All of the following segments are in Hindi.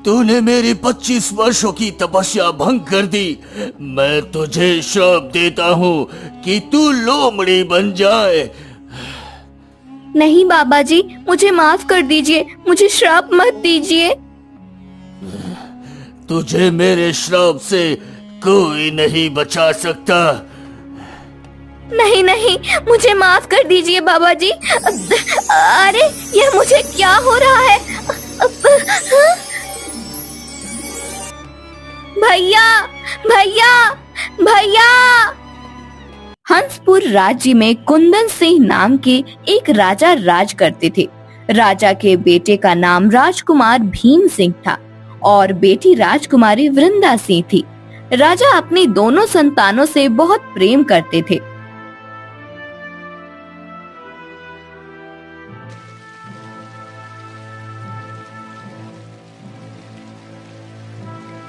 तूने मेरी 25 वर्षों की तपस्या भंग कर दी। मैं तुझे श्राप देता हूँ कि तू लोमड़ी बन जाए। नहीं बाबा जी, मुझे माफ कर दीजिए, मुझे श्राप मत दीजिए। तुझे मेरे श्राप से कोई नहीं बचा सकता। नहीं नहीं, मुझे माफ कर दीजिए बाबा जी। अरे यह मुझे क्या हो रहा है? भैया भैया भैया! हंसपुर राज्य में कुंदन सिंह नाम के एक राजा राज करते थे। राजा के बेटे का नाम राजकुमार भीम सिंह था और बेटी राजकुमारी वृंदा सिंह थी। राजा अपनी दोनों संतानों से बहुत प्रेम करते थे।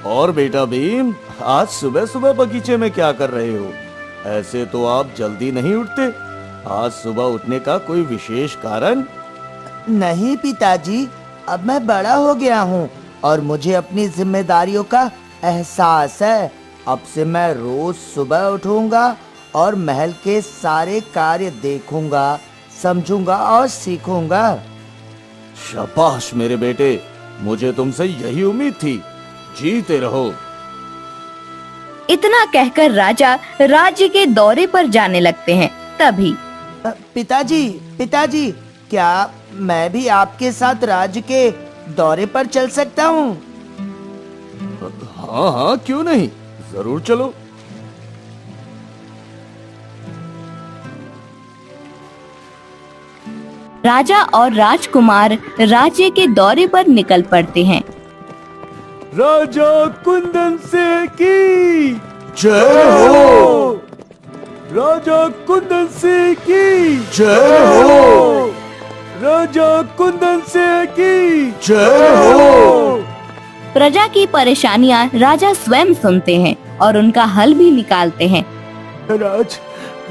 और बेटा भीम, आज सुबह सुबह बगीचे में क्या कर रहे हो? ऐसे तो आप जल्दी नहीं उठते। आज सुबह उठने का कोई विशेष कारण? नहीं पिताजी, अब मैं बड़ा हो गया हूँ और मुझे अपनी जिम्मेदारियों का एहसास है। अब से मैं रोज सुबह उठूंगा और महल के सारे कार्य देखूंगा, समझूंगा और सीखूंगा। शाबाश मेरे बेटे, मुझे तुमसे यही उम्मीद थी। जीते रहो। इतना कहकर राजा राज्य के दौरे पर जाने लगते हैं। तभी पिताजी, क्या मैं भी आपके साथ राज्य के दौरे पर चल सकता हूँ? हाँ हाँ, क्यों नहीं, जरूर चलो। राजा और राजकुमार राज्य के दौरे पर निकल पड़ते हैं। राजा कुंदन सिंह की जय हो। राजा कुंदन सिंह की जय हो। राजा कुंदन सिंह की जय हो। प्रजा की परेशानियां राजा स्वयं सुनते हैं और उनका हल भी निकालते हैं। राज,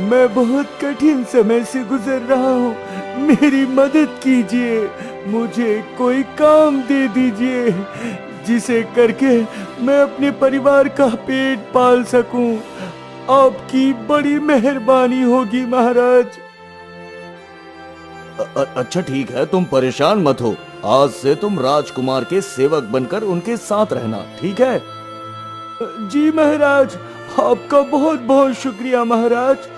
मैं बहुत कठिन समय से गुजर रहा हूँ, मेरी मदद कीजिए। मुझे कोई काम दे दीजिए जिसे करके मैं अपने परिवार का पेट पाल सकूं। आपकी बड़ी मेहरबानी होगी महाराज। अच्छा ठीक है, तुम परेशान मत हो। आज से तुम राजकुमार के सेवक बनकर उनके साथ रहना, ठीक है? जी महाराज, आपका बहुत बहुत शुक्रिया महाराज।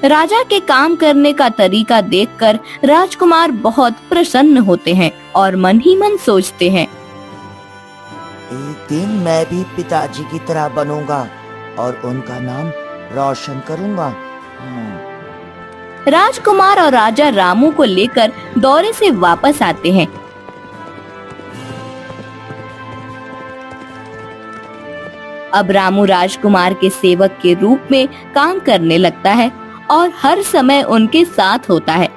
राजा के काम करने का तरीका देखकर राजकुमार बहुत प्रसन्न होते हैं और मन ही मन सोचते हैं, एक दिन मैं भी पिताजी की तरह बनूंगा और उनका नाम रोशन करूंगा। राजकुमार और राजा रामू को लेकर दौरे से वापस आते हैं। अब रामू राजकुमार के सेवक के रूप में काम करने लगता है और हर समय उनके साथ होता है।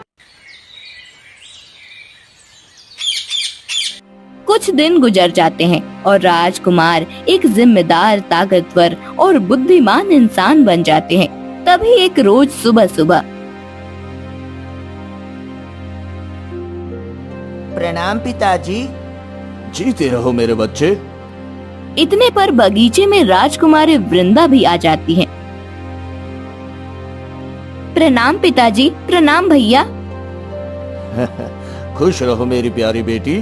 कुछ दिन गुजर जाते हैं और राजकुमार एक जिम्मेदार, ताकतवर और बुद्धिमान इंसान बन जाते हैं। तभी एक रोज सुबह सुबह प्रणाम पिताजी। जीते रहो मेरे बच्चे। इतने पर बगीचे में राजकुमारी वृंदा भी आ जाती है। प्रणाम पिताजी। प्रणाम भैया। खुश रहो मेरी प्यारी बेटी।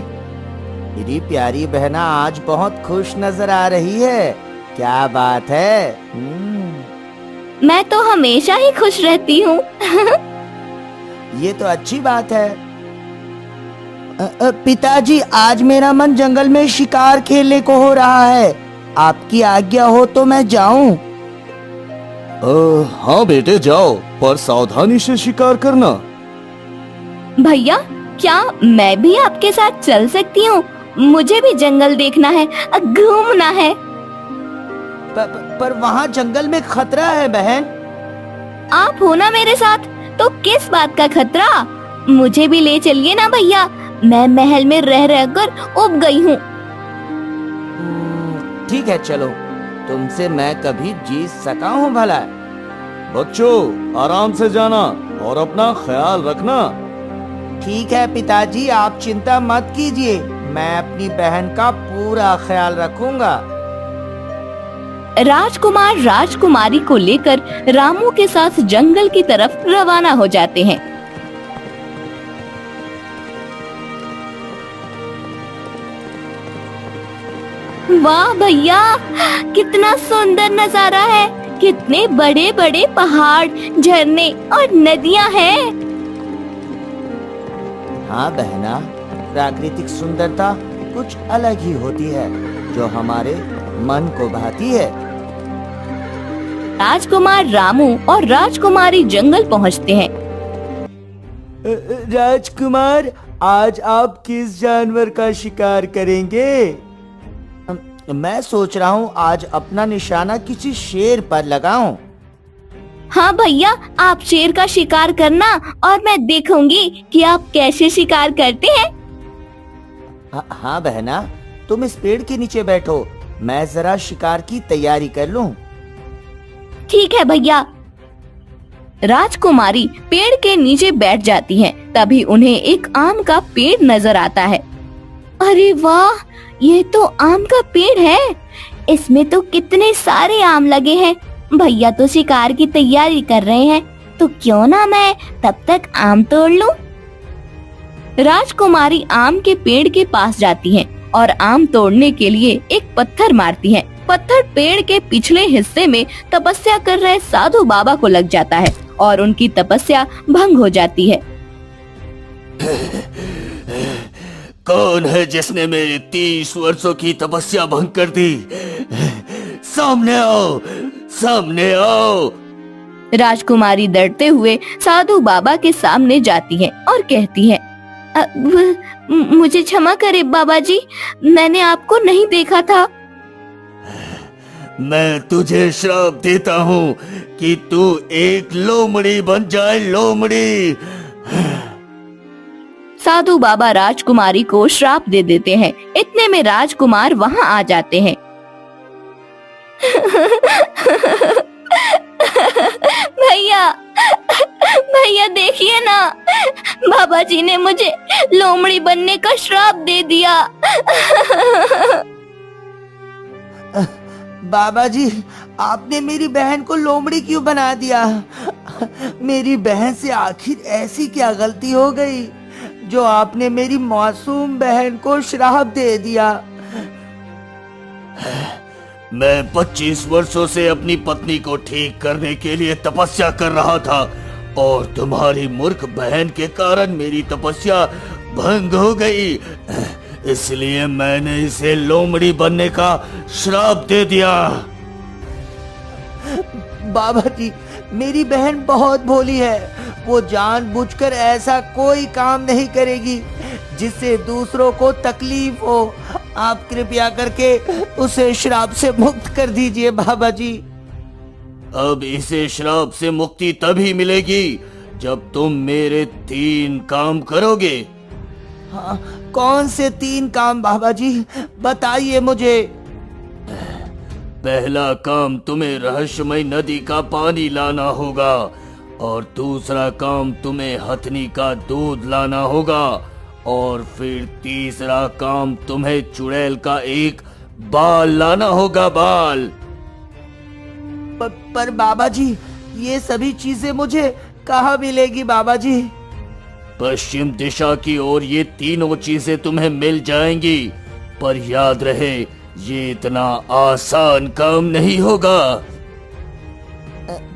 मेरी प्यारी बहना आज बहुत खुश नजर आ रही है, क्या बात है? मैं तो हमेशा ही खुश रहती हूँ। ये तो अच्छी बात है। पिताजी, आज मेरा मन जंगल में शिकार खेलने को हो रहा है। आपकी आज्ञा हो तो मैं जाऊं? हाँ बेटे जाओ, पर सावधानी से शिकार करना। भैया, क्या मैं भी आपके साथ चल सकती हूँ? मुझे भी जंगल देखना है, घूमना है। पर वहाँ जंगल में खतरा है बहन। आप हो ना मेरे साथ, तो किस बात का खतरा? मुझे भी ले चलिए ना भैया, मैं महल में रह रहकर उब गई हूँ। ठीक है चलो, तुमसे मैं कभी जीत सका हूँ भला? बच्चों आराम से जाना और अपना ख्याल रखना। ठीक है पिताजी, आप चिंता मत कीजिए, मैं अपनी बहन का पूरा ख्याल रखूंगा। राजकुमार राजकुमारी को लेकर रामू के साथ जंगल की तरफ रवाना हो जाते हैं। वाह भैया, कितना सुंदर नजारा है। कितने बड़े बड़े पहाड़, झरने और नदियां हैं। हाँ बहना, प्राकृतिक सुंदरता कुछ अलग ही होती है जो हमारे मन को भाती है। राजकुमार रामू और राजकुमारी जंगल पहुंचते हैं। राजकुमार, आज आप किस जानवर का शिकार करेंगे? मैं सोच रहा हूँ आज अपना निशाना किसी शेर पर लगाऊं। हाँ भैया, आप शेर का शिकार करना और मैं देखूंगी कि आप कैसे शिकार करते हैं। हाँ बहना, तुम इस पेड़ के नीचे बैठो, मैं जरा शिकार की तैयारी कर लूं। ठीक है भैया। राजकुमारी पेड़ के नीचे बैठ जाती हैं। तभी उन्हें एक आम का पेड़ नजर आता है। अरे वाह, ये तो आम का पेड़ है। इसमें तो कितने सारे आम लगे हैं। भैया तो शिकार की तैयारी कर रहे हैं, तो क्यों ना मैं तब तक आम तोड़ लूं। राजकुमारी आम के पेड़ के पास जाती हैं और आम तोड़ने के लिए एक पत्थर मारती हैं। पत्थर पेड़ के पिछले हिस्से में तपस्या कर रहे साधु बाबा को लग जाता है और उनकी तपस्या भंग हो जाती है। कौन है जिसने मेरी 30 वर्षों की तपस्या भंग कर दी? सामने आओ, सामने आओ। राजकुमारी डरते हुए साधु बाबा के सामने जाती है और कहती है, मुझे क्षमा करे बाबा जी, मैंने आपको नहीं देखा था। मैं तुझे श्राप देता हूँ कि तू एक लोमड़ी बन जाए, लोमड़ी। साधु बाबा राजकुमारी को श्राप दे देते हैं। इतने में राजकुमार वहाँ आ जाते हैं। भैया, भैया देखिए ना, बाबा जी ने मुझे लोमड़ी बनने का श्राप दे दिया। बाबा जी, आपने मेरी बहन को लोमड़ी क्यों बना दिया? मेरी बहन से आखिर ऐसी क्या गलती हो गई जो आपने मेरी मासूम बहन को श्राप दे दिया? मैं 25 वर्षों से अपनी पत्नी को ठीक करने के लिए तपस्या कर रहा था और तुम्हारी मूर्ख बहन के कारण मेरी तपस्या भंग हो गई। इसलिए मैंने इसे लोमड़ी बनने का श्राप दे दिया। बाबा जी, मेरी बहन बहुत भोली है। वो जानबूझकर ऐसा कोई काम नहीं करेगी जिससे दूसरों को तकलीफ हो। आप कृपया करके उसे श्राप से मुक्त कर दीजिए बाबा जी। अब इसे श्राप से मुक्ति तभी मिलेगी जब तुम मेरे 3 काम करोगे। हाँ, कौन से 3 काम बाबा जी, बताइए मुझे। पहला काम, तुम्हें रहस्यमय नदी का पानी लाना होगा और दूसरा काम, तुम्हें हथनी का दूध लाना होगा और फिर तीसरा काम, तुम्हें चुड़ैल का एक बाल लाना होगा, बाल। पर बाबा जी, ये सभी चीजें मुझे कहाँ मिलेगी बाबा जी? पश्चिम दिशा की ओर ये तीनों चीजें तुम्हें मिल जाएंगी, पर याद रहे ये इतना आसान काम नहीं होगा।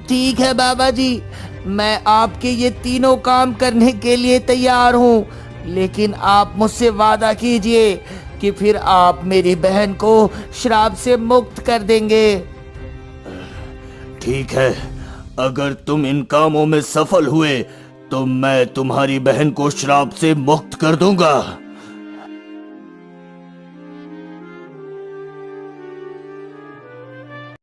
ठीक है बाबा जी, मैं आपके ये तीनों काम करने के लिए तैयार हूँ, लेकिन आप मुझसे वादा कीजिए कि फिर आप मेरी बहन को श्राप से मुक्त कर देंगे। ठीक है, अगर तुम इन कामों में सफल हुए तो मैं तुम्हारी बहन को श्राप से मुक्त कर दूंगा।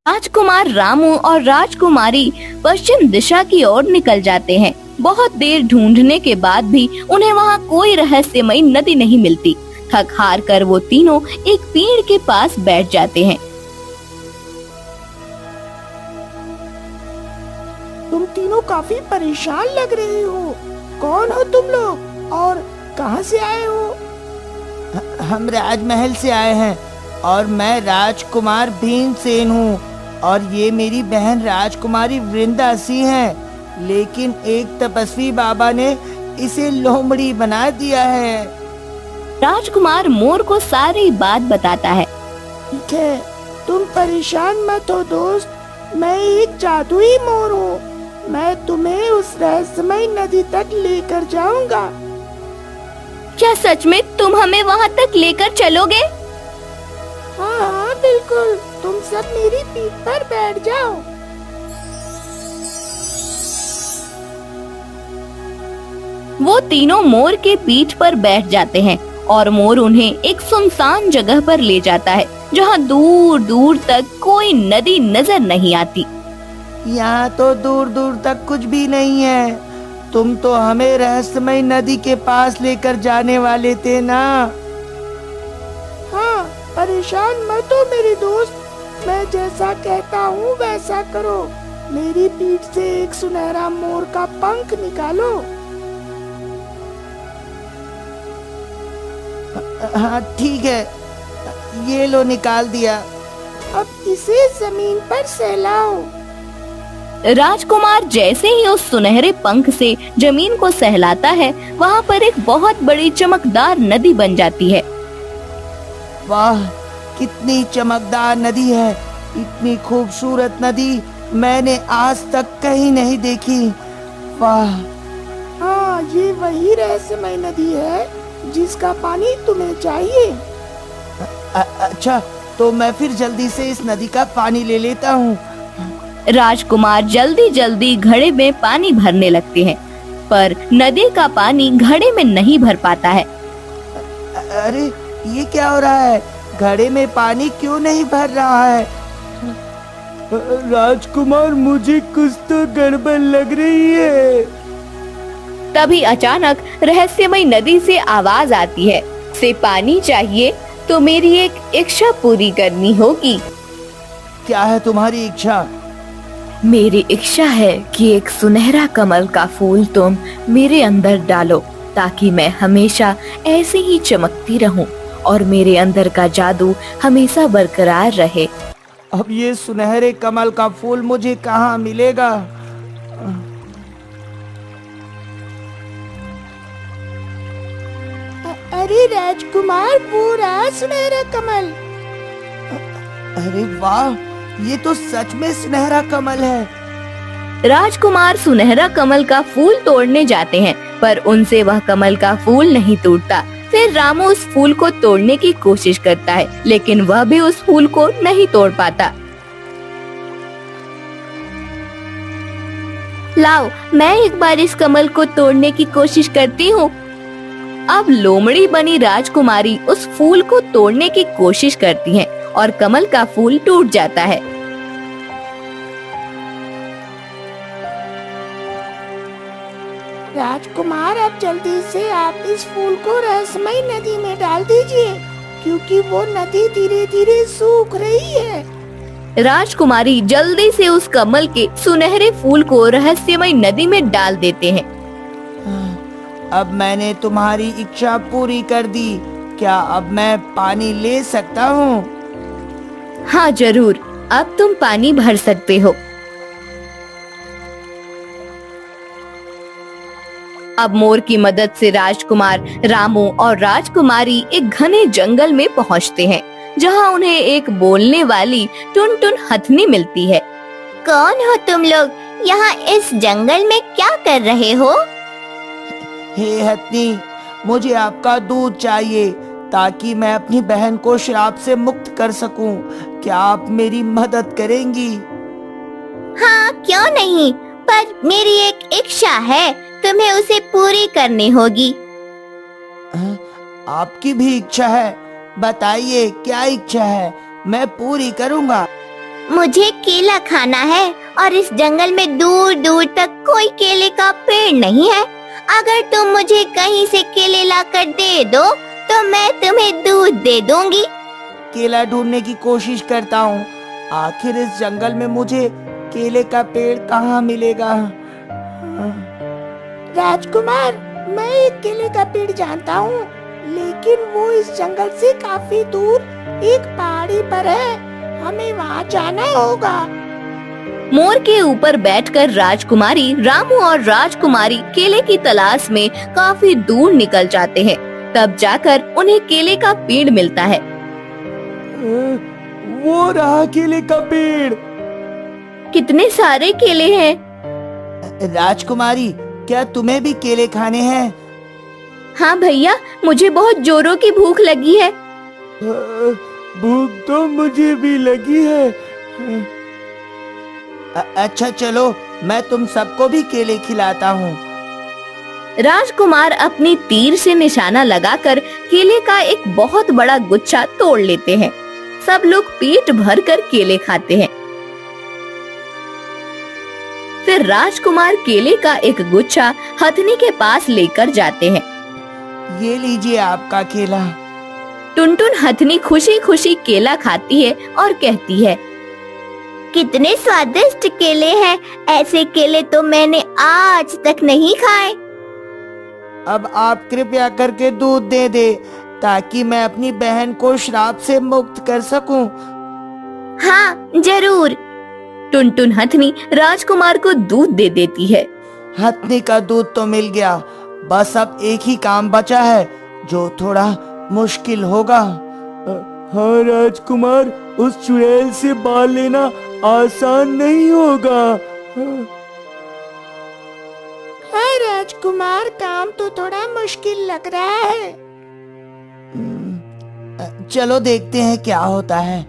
राजकुमार रामू और राजकुमारी पश्चिम दिशा की ओर निकल जाते हैं। बहुत देर ढूंढने के बाद भी उन्हें वहाँ कोई रहस्यमयी नदी नहीं मिलती। थक हार कर वो तीनों एक पेड़ के पास बैठ जाते हैं। तुम तीनों काफी परेशान लग रहे हो। कौन हो तुम लोग और कहां से आए हो? हम राजमहल से आए हैं और मैं राजकुमार भीमसेन हूँ और ये मेरी बहन राजकुमारी वृंदा सिंह है, लेकिन एक तपस्वी बाबा ने इसे लोमड़ी बना दिया है। राजकुमार मोर को सारी बात बताता है। ठीक है, तुम परेशान मत हो दोस्त, मैं एक जादुई मोर हूँ। मैं तुम्हें उस रहस्यमय नदी तक लेकर जाऊंगा। क्या सच में तुम हमें वहाँ तक लेकर चलोगे? हाँ हाँ बिल्कुल, तुम सब मेरी पीठ पर बैठ जाओ। वो तीनों मोर के पीठ पर बैठ जाते हैं और मोर उन्हें एक सुनसान जगह पर ले जाता है जहाँ दूर दूर तक कोई नदी नजर नहीं आती। यहाँ तो दूर दूर तक कुछ भी नहीं है। तुम तो हमें रहस्यमय नदी के पास लेकर जाने वाले थे ना। हाँ, परेशान मत हो मेरे दोस्त, मैं जैसा कहता हूँ वैसा करो। मेरी पीठ से एक सुनहरा मोर का पंख निकालो। हाँ ठीक है, ये लो निकाल दिया। अब इसे जमीन पर सहलाओ। राजकुमार जैसे ही उस सुनहरे पंख से जमीन को सहलाता है, वहाँ पर एक बहुत बड़ी चमकदार नदी बन जाती है। वाह, कितनी चमकदार नदी है। इतनी खूबसूरत नदी मैंने आज तक कहीं नहीं देखी। वाह। हाँ, ये वही रहस्यमय नदी है जिसका पानी तुम्हें चाहिए। अच्छा, तो मैं फिर जल्दी से इस नदी का पानी ले लेता हूँ। राजकुमार जल्दी जल्दी घड़े में पानी भरने लगते हैं, पर नदी का पानी घड़े में नहीं भर पाता है। अरे, ये क्या हो रहा है? घड़े में पानी क्यों नहीं भर रहा है? राजकुमार, मुझे कुछ तो गड़बड़ लग रही है। तभी अचानक रहस्यमय नदी से आवाज आती है, से पानी चाहिए तो मेरी एक इच्छा पूरी करनी होगी। क्या है तुम्हारी इच्छा? मेरी इच्छा है कि एक सुनहरा कमल का फूल तुम मेरे अंदर डालो, ताकि मैं हमेशा ऐसे ही चमकती रहूं और मेरे अंदर का जादू हमेशा बरकरार रहे। अब ये सुनहरे कमल का फूल मुझे कहाँ मिलेगा? अरे राजकुमार, वो रहा सुनहरा कमल। अरे वाह, ये तो सच में सुनहरा कमल है। राजकुमार सुनहरा कमल का फूल तोड़ने जाते हैं, पर उनसे वह कमल का फूल नहीं टूटता। फिर रामू उस फूल को तोड़ने की कोशिश करता है, लेकिन वह भी उस फूल को नहीं तोड़ पाता। लाओ, मैं एक बार इस कमल को तोड़ने की कोशिश करती हूँ। अब लोमड़ी बनी राजकुमारी उस फूल को तोड़ने की कोशिश करती है और कमल का फूल टूट जाता है। राजकुमार, अब जल्दी से आप इस फूल को रहस्यमय नदी में डाल दीजिए, क्योंकि वो नदी धीरे धीरे सूख रही है। राजकुमारी जल्दी से उस कमल के सुनहरे फूल को रहस्यमय नदी में डाल देते हैं। अब मैंने तुम्हारी इच्छा पूरी कर दी। क्या अब मैं पानी ले सकता हूँ? हाँ जरूर, अब तुम पानी भर सकते हो। अब मोर की मदद से राजकुमार, रामू और राजकुमारी एक घने जंगल में पहुंचते हैं, जहां उन्हें एक बोलने वाली टुनटुन हथनी मिलती है। कौन हो तुम लोग? यहाँ इस जंगल में क्या कर रहे हो? हे हथनी, मुझे आपका दूध चाहिए ताकि मैं अपनी बहन को श्राप से मुक्त कर सकूं। क्या आप मेरी मदद करेंगी? हाँ, क्यों नहीं, पर मेरी एक इच्छा है, तुम्हें उसे पूरी करनी होगी। आपकी भी इच्छा है? बताइए क्या इच्छा है, मैं पूरी करूंगा। मुझे केला खाना है और इस जंगल में दूर दूर तक कोई केले का पेड़ नहीं है। अगर तुम मुझे कहीं से केले लाकर दे दो तो मैं तुम्हें दूध दे दूंगी। केला ढूंढने की कोशिश करता हूँ, आखिर इस जंगल में मुझे केले का पेड़ कहाँ मिलेगा? राजकुमार, मैं एक केले का पेड़ जानता हूँ। लेकिन वो इस जंगल से काफी दूर एक पहाड़ी पर है। हमें वहाँ जाना होगा। मोर के ऊपर बैठकर राजकुमारी रामू और राजकुमारी केले की तलाश में काफी दूर निकल जाते हैं। तब जाकर उन्हें केले का पेड़ मिलता है। वो रहा केले का पेड़। कितने सारे केले हैं। राजकुमारी, क्या तुम्हें भी केले खाने हैं? हाँ भैया, मुझे बहुत जोरों की भूख लगी है। भूख तो मुझे भी लगी है। अच्छा चलो, मैं तुम सबको भी केले खिलाता हूँ। राजकुमार अपनी तीर से निशाना लगाकर केले का एक बहुत बड़ा गुच्छा तोड़ लेते हैं। सब लोग पेट भर कर केले खाते हैं। फिर राजकुमार केले का एक गुच्छा हथनी के पास लेकर जाते हैं। ये लीजिए आपका केला। टुनटुन हथनी खुशी खुशी केला खाती है और कहती है, कितने स्वादिष्ट केले हैं। ऐसे केले तो मैंने आज तक नहीं खाए। अब आप कृपया करके दूध दे दे, ताकि मैं अपनी बहन को श्राप से मुक्त कर सकूं। हाँ जरूर। टुनटुन हथनी राजकुमार को दूध दे देती है। हथनी का दूध तो मिल गया, बस अब एक ही काम बचा है जो थोड़ा मुश्किल होगा। हाँ राजकुमार, उस चुड़ैल से बाल लेना आसान नहीं होगा। हाँ राजकुमार, काम तो थोड़ा मुश्किल लग रहा है। चलो देखते हैं क्या होता है।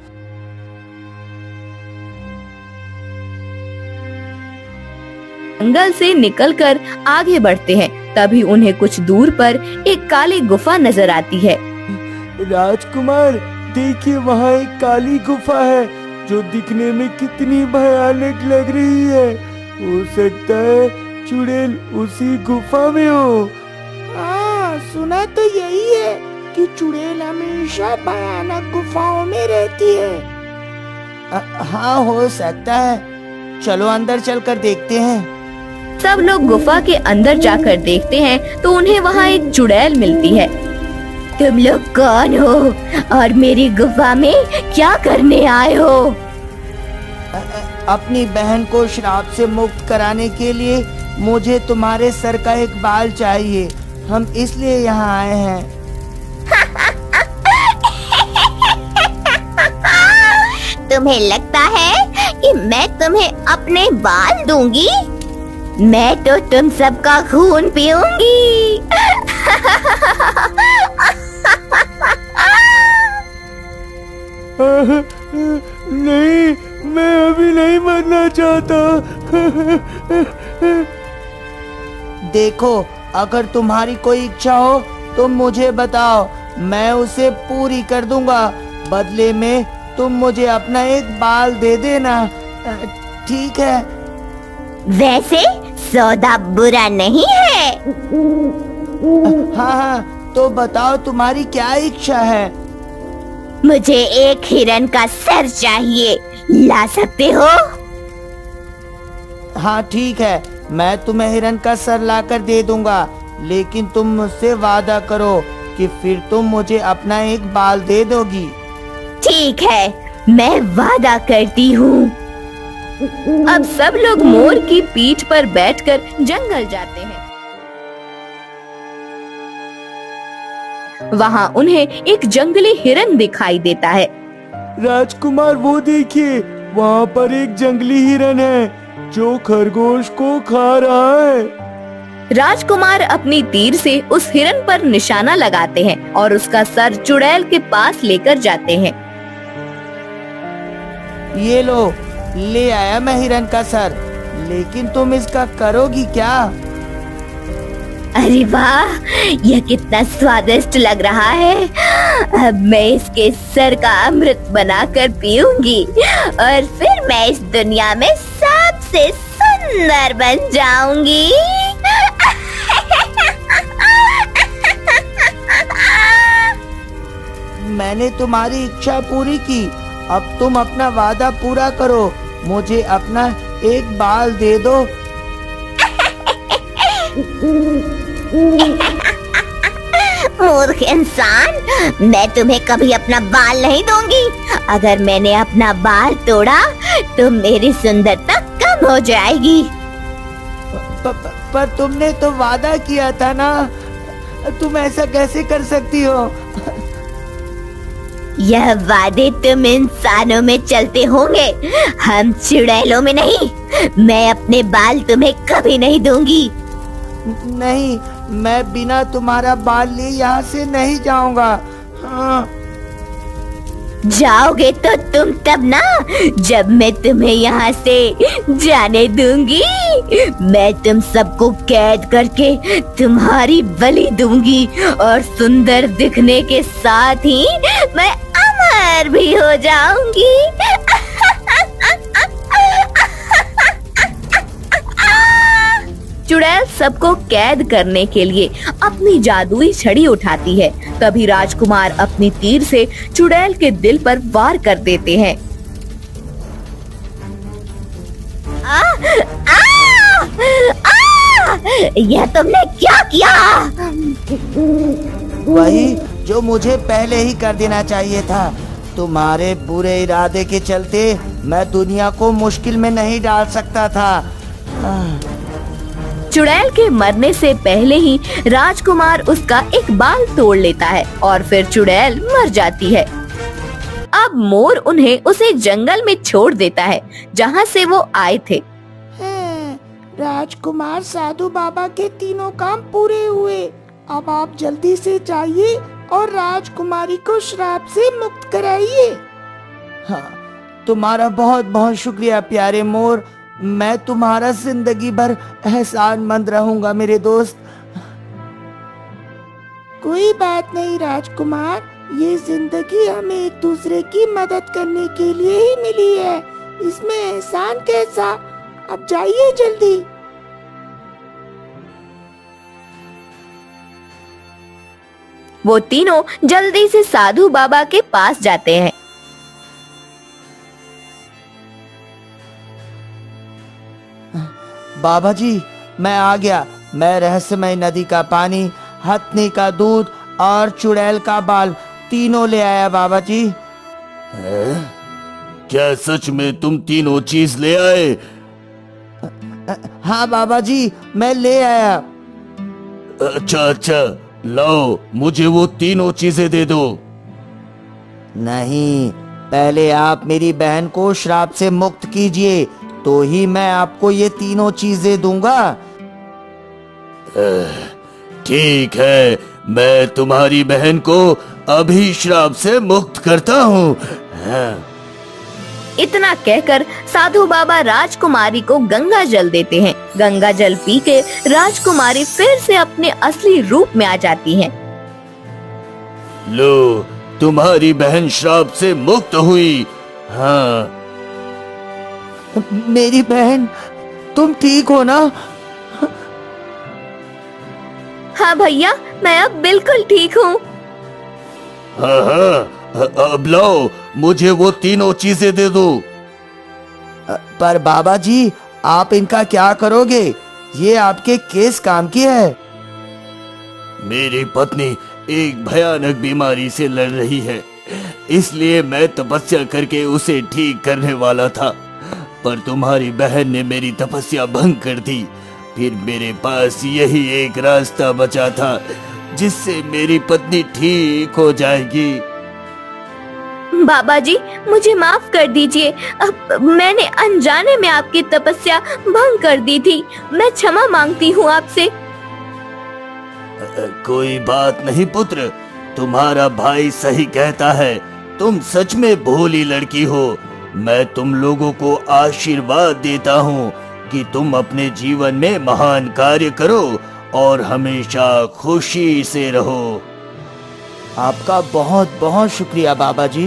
जंगल से निकलकर आगे बढ़ते हैं। तभी उन्हें कुछ दूर पर एक काली गुफा नजर आती है। राजकुमार, देखिए वहाँ एक काली गुफा है जो दिखने में कितनी भयानक लग रही है। हो सकता है चुड़ैल उसी गुफा में हो। हाँ, सुना तो यही है कि चुड़ैल हमेशा भयानक गुफाओं में रहती है। हाँ, हो सकता है। चलो अंदर चलकर देखते हैं। सब लोग गुफा के अंदर जाकर देखते हैं तो उन्हें वहाँ एक चुड़ैल मिलती है। तुम लोग कौन हो और मेरी गुफा में क्या करने आए हो? अपनी बहन को श्राप से मुक्त कराने के लिए मुझे तुम्हारे सर का एक बाल चाहिए। हम इसलिए यहाँ आए हैं। तुम्हें लगता है कि मैं तुम्हें अपने बाल दूंगी? मैं तो तुम सबका खून पीऊंगी। नहीं, मैं अभी नहीं मरना चाहता। देखो, अगर तुम्हारी कोई इच्छा हो तो मुझे बताओ, मैं उसे पूरी कर दूंगा। बदले में तुम मुझे अपना एक बाल दे देना, ठीक है? वैसे सौदा बुरा नहीं है। हाँ हाँ, तो बताओ तुम्हारी क्या इच्छा है? मुझे एक हिरन का सर चाहिए, ला सकते हो? हाँ ठीक है, मैं तुम्हें हिरन का सर लाकर दे दूंगा, लेकिन तुम मुझसे वादा करो कि फिर तुम मुझे अपना एक बाल दे दोगी। ठीक है, मैं वादा करती हूँ। अब सब लोग मोर की पीठ पर बैठकर जंगल जाते हैं। वहाँ उन्हें एक जंगली हिरन दिखाई देता है। राजकुमार, वो देखिए, वहाँ पर एक जंगली हिरन है जो खरगोश को खा रहा है। राजकुमार अपनी तीर से उस हिरन पर निशाना लगाते हैं और उसका सर चुड़ैल के पास लेकर जाते हैं। ये लो, ले आया मैं हिरन का सर, लेकिन तुम इसका करोगी क्या? अरे वाह, यह कितना स्वादिष्ट लग रहा है। अब मैं इसके सर का अमृत बनाकर पीऊंगी और फिर मैं इस दुनिया में सबसे सुंदर बन जाऊंगी। मैंने तुम्हारी इच्छा पूरी की, अब तुम अपना वादा पूरा करो, मुझे अपना एक बाल दे दो। मूर्ख इंसान, मैं तुम्हें कभी अपना बाल नहीं दूंगी। अगर मैंने अपना बाल तोड़ा तो मेरी सुंदरता कम हो जाएगी। पर तुमने तो वादा किया था ना, तुम ऐसा कैसे कर सकती हो? यह वादे तुम इंसानों में चलते होंगे, हम चुड़ैलों में नहीं। मैं अपने बाल तुम्हें कभी नहीं दूंगी। नहीं, मैं बिना तुम्हारा बाल लिए यहाँ से नहीं जाऊंगा। हाँ। जाओगे तो तुम तब ना, जब मैं तुम्हें यहाँ से जाने दूंगी। मैं तुम सबको कैद करके तुम्हारी बलि दूंगी और सुंदर दिखने के साथ ही मैं अमर भी हो जाऊंगी। चुड़ैल सबको कैद करने के लिए अपनी जादुई छड़ी उठाती है। तभी राजकुमार अपनी तीर से चुड़ैल के दिल पर वार कर देते हैं। यह तुमने क्या किया? वही जो मुझे पहले ही कर देना चाहिए था। तुम्हारे बुरे इरादे के चलते मैं दुनिया को मुश्किल में नहीं डाल सकता था। चुड़ैल के मरने से पहले ही राजकुमार उसका एक बाल तोड़ लेता है और फिर चुड़ैल मर जाती है। अब मोर उन्हें उसे जंगल में छोड़ देता है जहाँ से वो आए थे। राजकुमार साधु बाबा के तीनों काम पूरे हुए। अब आप जल्दी से जाइए और राजकुमारी को श्राप से मुक्त कराइए। हाँ, तुम्हारा बहुत बहुत शुक्रिया प्यारे मोर। मैं तुम्हारा जिंदगी भर एहसानमंद रहूंगा मेरे दोस्त। कोई बात नहीं राजकुमार, ये जिंदगी हमें एक दूसरे की मदद करने के लिए ही मिली है, इसमें एहसान कैसा। अब जाइए जल्दी। वो तीनों जल्दी से साधु बाबा के पास जाते हैं। बाबा जी, मैं आ गया। मैं रहस्यमय नदी का पानी, हथनी का दूध और चुड़ैल का बाल तीनों ले आया बाबा जी। क्या सच में तुम तीनों चीज ले आए? हाँ बाबा जी, मैं ले आया। अच्छा, लाओ मुझे वो तीनों चीजें दे दो। नहीं, पहले आप मेरी बहन को श्राप से मुक्त कीजिए, तो ही मैं आपको ये तीनों चीजें दूंगा। ठीक है, मैं तुम्हारी बहन को अभी श्राप से मुक्त करता हूँ। इतना कहकर साधु बाबा राजकुमारी को गंगा जल देते हैं। गंगा जल पी के राजकुमारी फिर से अपने असली रूप में आ जाती हैं। लो, तुम्हारी बहन श्राप से मुक्त हुई। हाँ। मेरी बहन, तुम ठीक हो ना? हाँ भैया, मैं अब बिल्कुल ठीक हूँ। हाँ, अब लाओ मुझे वो तीनों चीजें दे दो। पर बाबा जी, आप इनका क्या करोगे? ये आपके किस काम की है? मेरी पत्नी एक भयानक बीमारी से लड़ रही है, इसलिए मैं तपस्या करके उसे ठीक करने वाला था, पर तुम्हारी बहन ने मेरी तपस्या भंग कर दी। फिर मेरे पास यही एक रास्ता बचा था जिससे मेरी पत्नी ठीक हो जाएगी। बाबा जी, मुझे माफ कर दीजिए। मैंने अनजाने में आपकी तपस्या भंग कर दी थी। मैं क्षमा मांगती हूँ आपसे। कोई बात नहीं पुत्र, तुम्हारा भाई सही कहता है। तुम सच में भोली लड़की हो। मैं तुम लोगों को आशीर्वाद देता हूँ कि तुम अपने जीवन में महान कार्य करो और हमेशा खुशी से रहो। आपका बहुत बहुत शुक्रिया बाबा जी।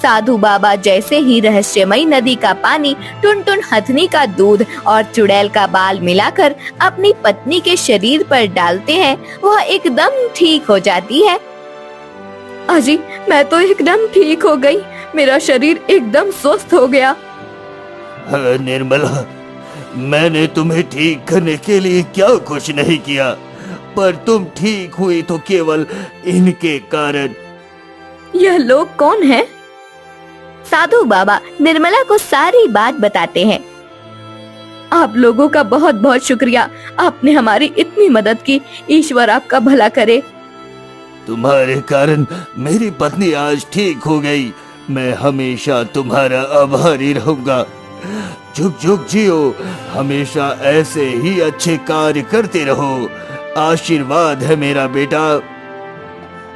साधु बाबा जैसे ही रहस्यमयी नदी का पानी, टुनटुन हथनी का दूध और चुड़ैल का बाल मिलाकर अपनी पत्नी के शरीर पर डालते हैं, वह एकदम ठीक हो जाती है। अजी, मैं तो एकदम ठीक हो गई। मेरा शरीर एकदम स्वस्थ हो गया। निर्मला, मैंने तुम्हें ठीक करने के लिए क्या कुछ नहीं किया। पर तुम ठीक हुई तो केवल इनके कारण। यह लोग कौन हैं? साधु बाबा निर्मला को सारी बात बताते हैं। आप लोगों का बहुत बहुत शुक्रिया, आपने हमारी इतनी मदद की। ईश्वर आपका भला करे। तुम्हारे कारण मेरी पत्नी आज ठीक हो गई। मैं हमेशा तुम्हारा आभारी रहूंगा। जुग जुग जियो, हमेशा ऐसे ही अच्छे कार्य करते रहो। आशीर्वाद है मेरा बेटा।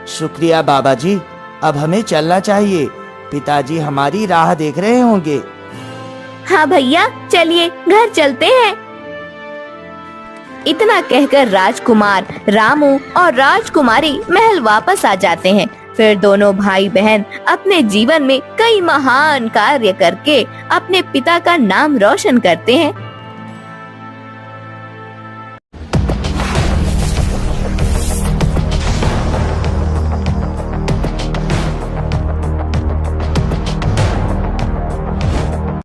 शुक्रिया बाबा जी, अब हमें चलना चाहिए। पिताजी हमारी राह देख रहे होंगे। हाँ भैया, चलिए घर चलते हैं। इतना कहकर राजकुमार रामू और राजकुमारी महल वापस आ जाते हैं। फिर दोनों भाई बहन अपने जीवन में कई महान कार्य करके अपने पिता का नाम रोशन करते हैं।